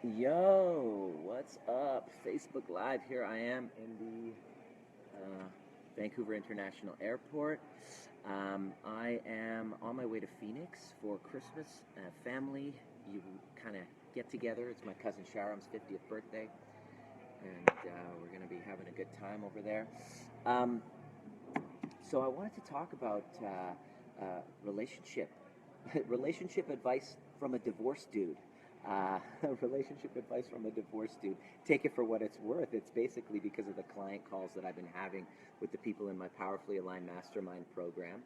Yo, what's up? Facebook Live. Here I am in the Vancouver International Airport. I am on my way to Phoenix for Christmas. Family, you kind of get together. It's my cousin Sharon's 50th birthday, and we're going to be having a good time over there. Um, so I wanted to talk about relationship relationship advice from a divorced dude. Relationship advice from a divorced dude. Take it for what it's worth. It's basically because of the client calls that I've been having with the people in my Powerfully Aligned Mastermind program.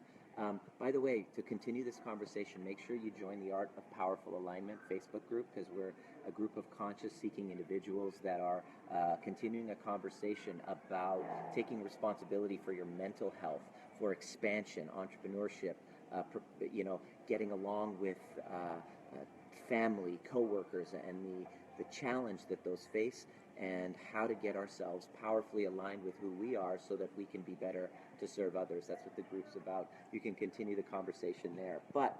By the way, to continue this conversation, make sure you join the Art of Powerful Alignment Facebook group, because we're a group of conscious seeking individuals that are continuing a conversation about taking responsibility for your mental health, for expansion, entrepreneurship, you know, getting along with family, coworkers, and the challenge that those face, and how to get ourselves powerfully aligned with who we are so that we can be better to serve others. That's what the group's about. You can continue the conversation there. But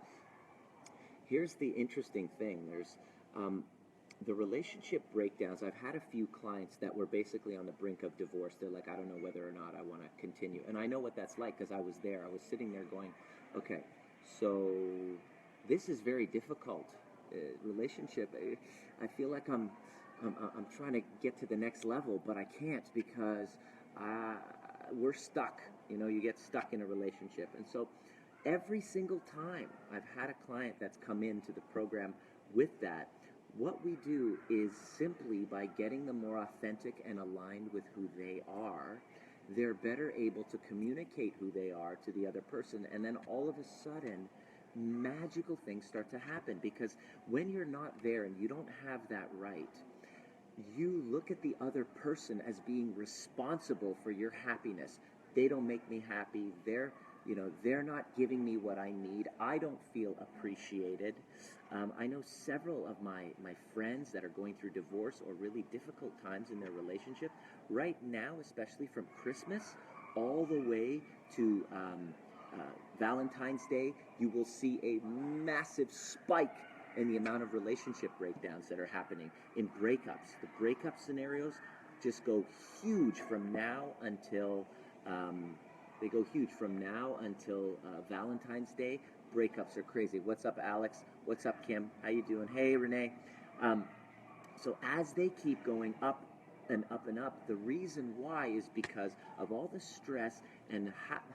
here's the interesting thing. There's the relationship breakdowns. I've had a few clients that were basically on the brink of divorce. They're like, I don't know whether or not I want to continue. And I know what that's like, because I was there. I was sitting there going, okay, so this is very difficult. Relationship. I feel like I'm trying to get to the next level, but I can't, because we're stuck. You know, you get stuck in a relationship. And so every single time I've had a client that's come into the program with that, what we do is simply by getting them more authentic and aligned with who they are, they're better able to communicate who they are to the other person. And then all of a sudden, magical things start to happen, because when you're not there and you don't have that right, you look at the other person as being responsible for your happiness. They don't make me happy. They're not giving me what I need. I don't feel appreciated. I know several of my friends that are going through divorce or really difficult times in their relationship right now, especially from Christmas all the way to Valentine's Day. You will see a massive spike in the amount of relationship breakdowns that are happening in breakups. The breakup scenarios just go huge from now until Valentine's Day. Breakups are crazy. What's up, Alex? What's up, Kim? How you doing? Hey, Renee. Um, so as they keep going up and up and up, the reason why is because of all the stress and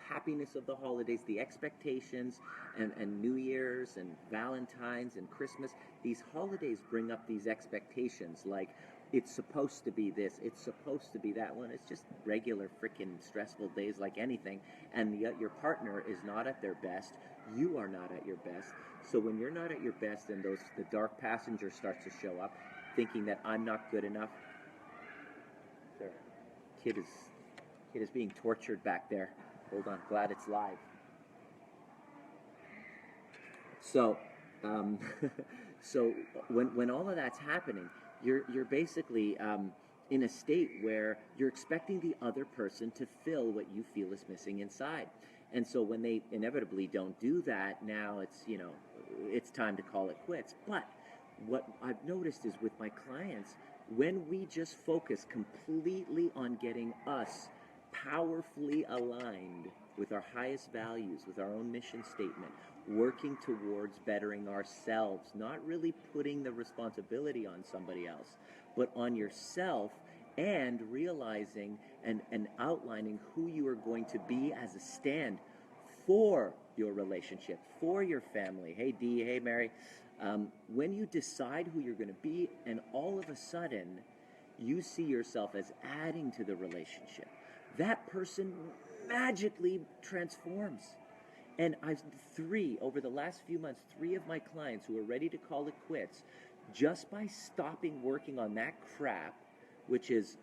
happiness of the holidays, the expectations, and New Year's and Valentine's and Christmas. These holidays bring up these expectations, like it's supposed to be this, it's supposed to be that one. It's just regular freaking stressful days like anything, and yet your partner is not at their best. You are not at your best. So when you're not at your best and the dark passenger starts to show up, thinking that I'm not good enough. Their kid is being tortured back there. Hold on, glad it's live. So, um, so when all of that's happening, you're basically in a state where you're expecting the other person to fill what you feel is missing inside. And so when they inevitably don't do that, now it's time to call it quits. But what I've noticed is with my clients, when we just focus completely on getting us powerfully aligned with our highest values, with our own mission statement, working towards bettering ourselves, not really putting the responsibility on somebody else, but on yourself, and realizing and outlining who you are going to be as a stand for your relationship, for your family. Hey, Dee, hey, Mary. When you decide who you're going to be, and all of a sudden you see yourself as adding to the relationship, that person magically transforms. And over the last few months, 3 of my clients who are ready to call it quits, just by stopping working on that crap, which is,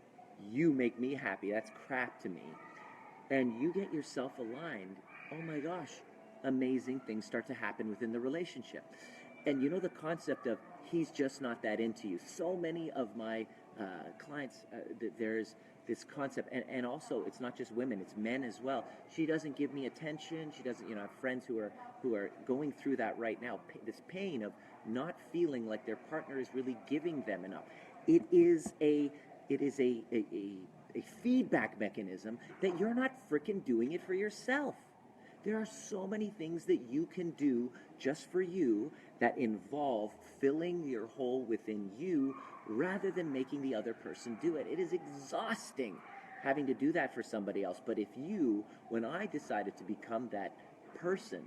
you make me happy, that's crap to me, and you get yourself aligned, oh my gosh, amazing things start to happen within the relationship. And you know the concept of he's just not that into you. So many of my clients, there's this concept, and also it's not just women, it's men as well. She doesn't give me attention. She doesn't, I have friends who are going through that right now, this pain of not feeling like their partner is really giving them enough. It is a feedback mechanism that you're not freaking doing it for yourself. There are so many things that you can do just for you that involve filling your hole within you rather than making the other person do it. It is exhausting having to do that for somebody else. But if you, when I decided to become that person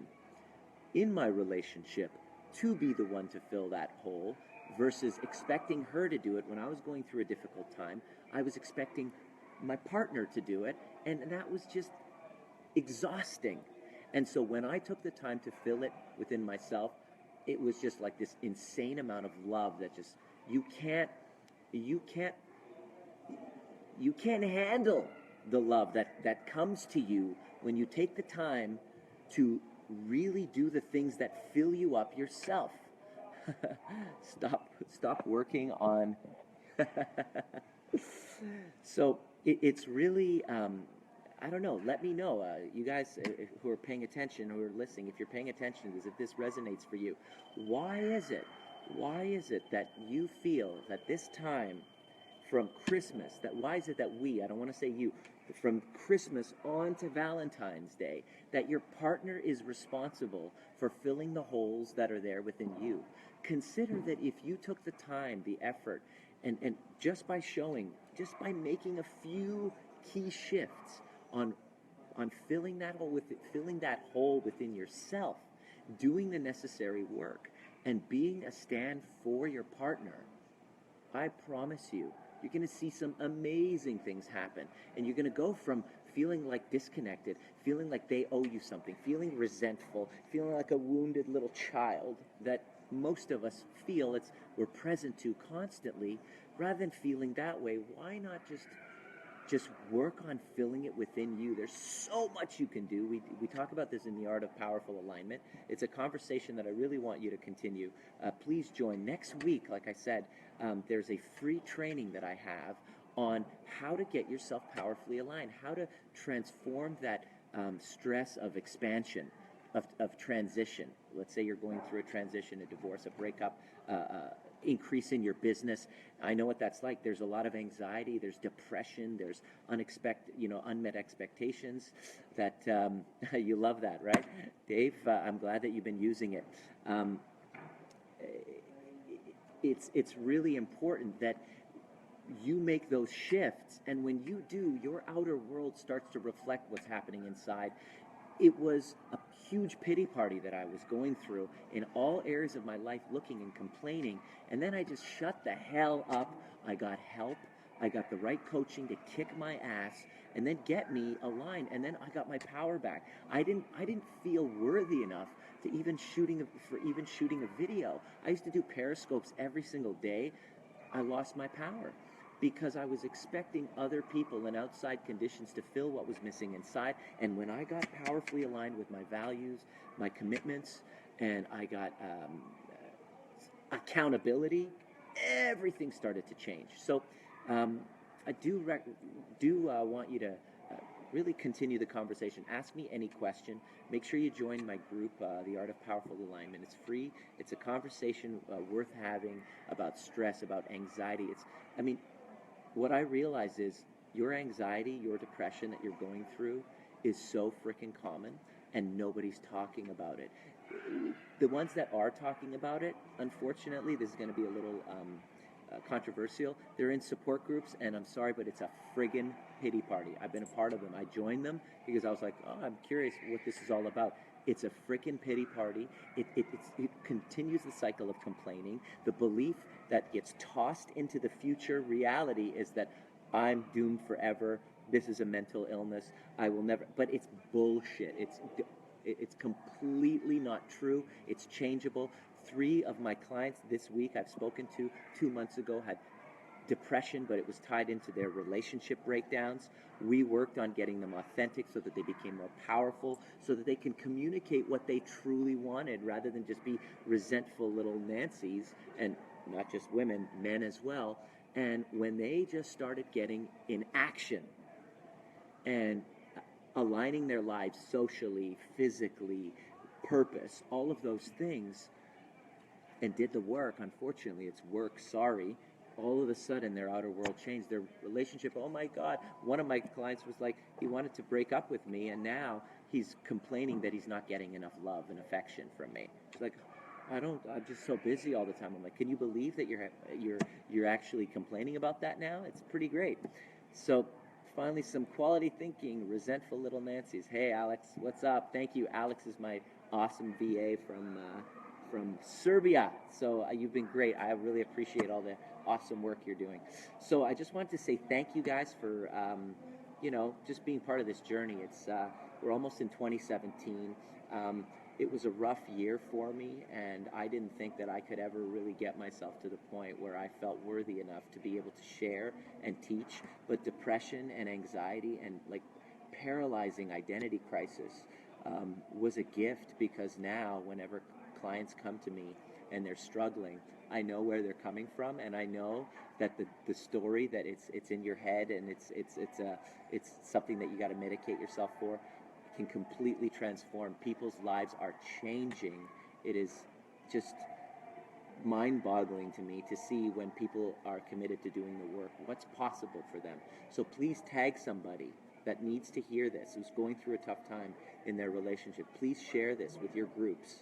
in my relationship to be the one to fill that hole versus expecting her to do it when I was going through a difficult time, I was expecting my partner to do it, and that was just exhausting. And so when I took the time to fill it within myself, it was just like this insane amount of love that just you can't you can't you can't handle the love that comes to you when you take the time to really do the things that fill you up yourself. Stop working on so it's really I don't know. Let me know, you guys who are paying attention, who are listening, if you're paying attention to this, if this resonates for you. Why is it? Why is it that you feel that this time from Christmas, why is it that I don't want to say you, from Christmas on to Valentine's Day, that your partner is responsible for filling the holes that are there within you? Consider that if you took the time, the effort, and just by making a few key shifts on filling that hole within yourself, doing the necessary work, and being a stand for your partner, I promise you, you're going to see some amazing things happen. And you're going to go from feeling like disconnected, feeling like they owe you something, feeling resentful, feeling like a wounded little child that most of us feel we're present to constantly, rather than feeling that way. Why not just work on filling it within you? There's so much you can do. We talk about this in the Art of Powerful Alignment. It's a conversation that I really want you to continue. Please join. Next week, like I said, there's a free training that I have on how to get yourself powerfully aligned, how to transform that stress of expansion, of transition. Let's say you're going through a transition, a divorce, a breakup, increase in your business. I know what that's like. There's a lot of anxiety, there's depression, there's unmet expectations that you love that, right? Dave, I'm glad that you've been using it. It's really important that you make those shifts, and when you do, your outer world starts to reflect what's happening inside. It was a huge pity party that I was going through in all areas of my life, looking and complaining, and then I just shut the hell up. I got help. I got the right coaching to kick my ass and then get me aligned, and then I got my power back. I didn't feel worthy enough to even shooting a video. I used to do periscopes every single day. I lost my power because I was expecting other people and outside conditions to fill what was missing inside. And when I got powerfully aligned with my values, my commitments, and I got accountability, everything started to change. So I do want you to really continue the conversation. Ask me any question. Make sure you join my group, The Art of Powerful Alignment. It's free. It's a conversation worth having about stress, about anxiety. What I realize is your anxiety, your depression that you're going through is so freaking common, and nobody's talking about it. The ones that are talking about it, unfortunately, this is going to be a little controversial. They're in support groups, and I'm sorry, but it's a friggin' pity party. I've been a part of them. I joined them because I was like, oh, I'm curious what this is all about. It's a freaking pity party. It continues the cycle of complaining. The belief that gets tossed into the future reality is that I'm doomed forever. This is a mental illness. I will never. But it's bullshit. It's completely not true. It's changeable. 3 of my clients this week I've spoken to 2 months ago had depression, but it was tied into their relationship breakdowns. We worked on getting them authentic so that they became more powerful, so that they can communicate what they truly wanted rather than just be resentful little Nancys, and not just women, men as well. And when they just started getting in action and aligning their lives socially, physically, purpose, all of those things, and did the work. Unfortunately, it's work, sorry. All of a sudden, their outer world changed. Their relationship, oh my God. One of my clients was like, he wanted to break up with me, and now he's complaining that he's not getting enough love and affection from me. It's like, I'm just so busy all the time. I'm like, can you believe that you're actually complaining about that now? It's pretty great. So finally, some quality thinking, resentful little Nancy's. Hey, Alex, what's up? Thank you. Alex is my awesome VA from Serbia. So you've been great. I really appreciate all the awesome work you're doing. So I just wanted to say thank you guys for, just being part of this journey. We're almost in 2017. It was a rough year for me, and I didn't think that I could ever really get myself to the point where I felt worthy enough to be able to share and teach. But depression and anxiety and like paralyzing identity crisis was a gift, because now whenever clients come to me and they're struggling, I know where they're coming from, and I know that the story that it's in your head, and it's something that you got to medicate yourself for, can completely transform. People's lives are changing. It is just mind-boggling to me to see when people are committed to doing the work, what's possible for them. So please tag somebody that needs to hear this, who's going through a tough time in their relationship. Please share this with your groups.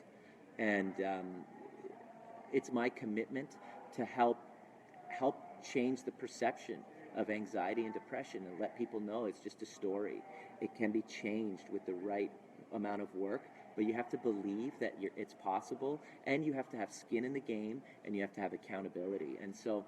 And it's my commitment to help change the perception of anxiety and depression, and let people know it's just a story. It can be changed with the right amount of work, but you have to believe that it's possible, and you have to have skin in the game, and you have to have accountability. And so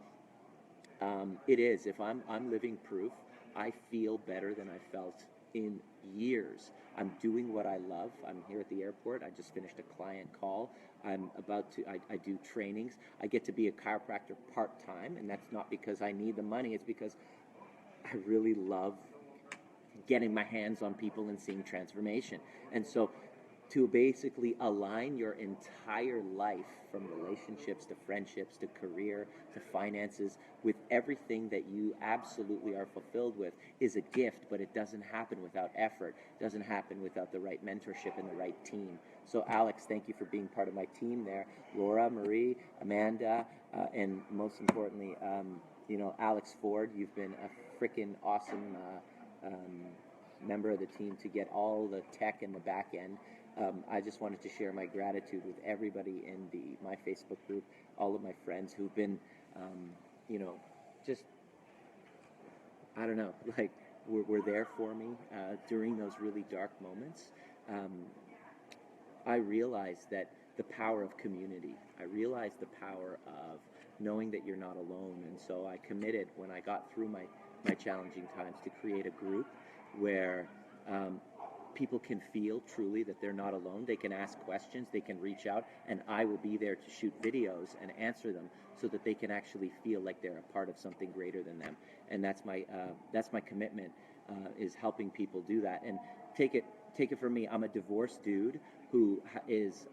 it is. If I'm living proof, I feel better than I felt in years. I'm doing what I love. I'm here at the airport. I just finished a client call. I do trainings. I get to be a chiropractor part-time, and that's not because I need the money. It's because I really love getting my hands on people and seeing transformation. And so to basically align your entire life, from relationships to friendships to career to finances, with everything that you absolutely are fulfilled with, is a gift, but it doesn't happen without effort. It doesn't happen without the right mentorship and the right team. So Alex, thank you for being part of my team there. Laura, Marie, Amanda, and most importantly, Alex Ford, you've been a freaking awesome member of the team to get all the tech and the back end. I just wanted to share my gratitude with everybody in my Facebook group, all of my friends who've been, just, I don't know, like, were there for me during those really dark moments. I realized that the power of community. I realized the power of knowing that you're not alone. And so I committed, when I got through my challenging times, to create a group where people can feel truly that they're not alone. They can ask questions, they can reach out, and I will be there to shoot videos and answer them, so that they can actually feel like they're a part of something greater than them. And that's my commitment, is helping people do that. And take it from me, I'm a divorced dude who has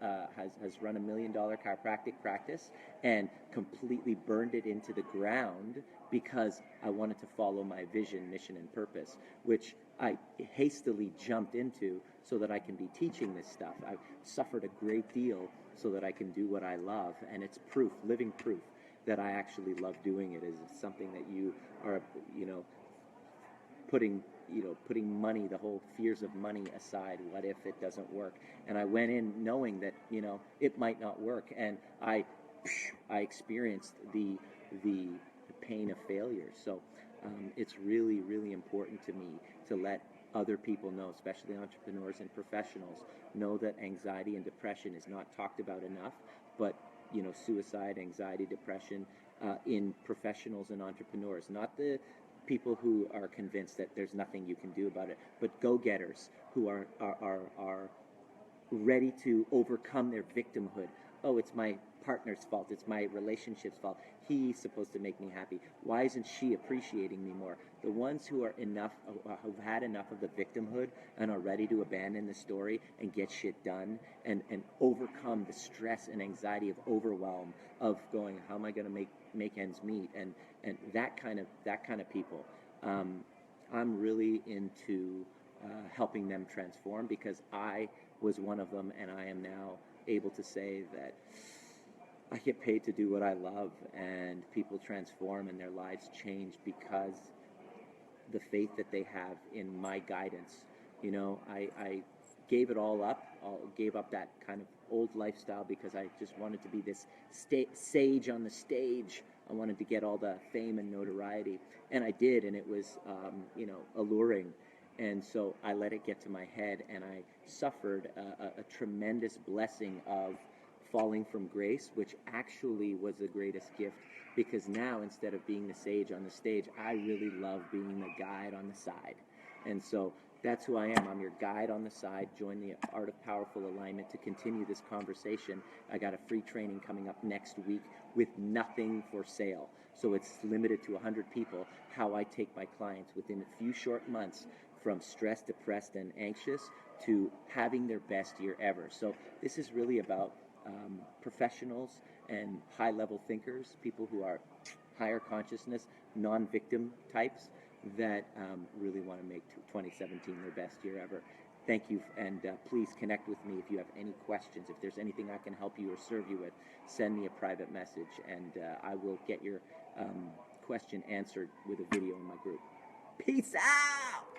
run $1 million chiropractic practice and completely burned it into the ground because I wanted to follow my vision, mission, and purpose, which I hastily jumped into so that I can be teaching this stuff. I've suffered a great deal so that I can do what I love, and it's proof, living proof, that I actually love doing it. Is something that you are, putting money, the whole fears of money aside. What if it doesn't work? And I went in knowing that, it might not work, and I experienced the pain of failure. So it's really, really important to me to let other people know, especially entrepreneurs and professionals, know that anxiety and depression is not talked about enough. But suicide, anxiety, depression in professionals and entrepreneurs, not the people who are convinced that there's nothing you can do about it, but go-getters who are ready to overcome their victimhood. Oh, it's my partner's fault. It's my relationship's fault. He's supposed to make me happy. Why isn't she appreciating me more? The ones who've had enough of the victimhood and are ready to abandon the story and get shit done and overcome the stress and anxiety of overwhelm of going, how am I going to make ends meet? And that kind of people. I'm really into helping them transform, because I was one of them, and I am now able to say that I get paid to do what I love, and people transform and their lives change because the faith that they have in my guidance. I gave it all up. I gave up that kind of old lifestyle because I just wanted to be this sage on the stage. I wanted to get all the fame and notoriety, and I did, and it was, alluring. And so I let it get to my head, and I suffered a tremendous blessing of falling from grace, which actually was the greatest gift, because now, instead of being the sage on the stage, I really love being the guide on the side. And so that's who I am. I'm your guide on the side. Join the Art of Powerful Alignment to continue this conversation. I got a free training coming up next week with nothing for sale. So it's limited to 100 people, how I take my clients within a few short months from stressed, depressed, and anxious to having their best year ever. So this is really about professionals and high-level thinkers, people who are higher consciousness, non-victim types that really want to make 2017 their best year ever. Thank you, and please connect with me if you have any questions. If there's anything I can help you or serve you with, send me a private message, and I will get your question answered with a video in my group. Peace out!